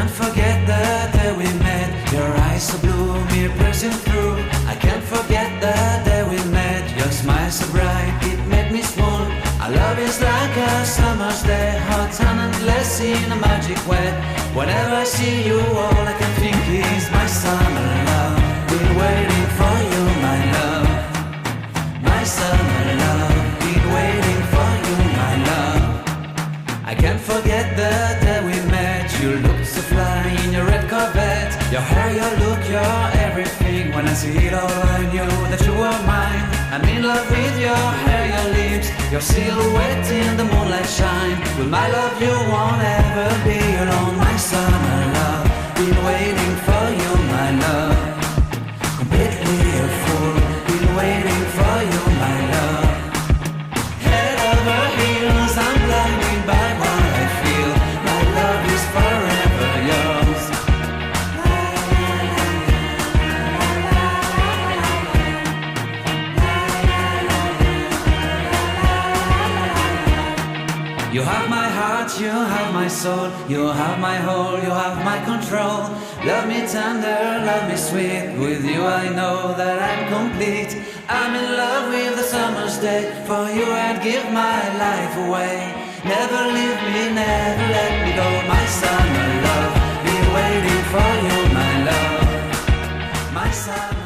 can't forget the day we met. Your eyes so blue, me piercing through. I can't forget the day we met. Your smile so bright, it made me swoon. Our love is like a summer's day, hot and endless in a magic way. Whenever I see you, all I can think is my summer love. Been waiting for you, my love. My summer love. Been waiting for you, my love. I can't forget the day we met. You looked so fly in your red Corvette. Your hair, your look, your everything. When I see it all, I knew that you were mine. I'm in love with your hair, your lips, your silhouette in the moonlight shine. With my love you won't ever be alone. My summer love, been waiting for you, my love. Completely a fool, been waiting for you, my love. Head over heels, I'm blinded by what I feel. My love is forever yours. You have my heart, you have my soul, you have my whole, you have my control. Love me tender, love me sweet. With you I know that I'm complete. I'm in love with the summer's day. For you I'd give my life away. Never leave me, never let me go. My summer love, be waiting for you, my love. My summer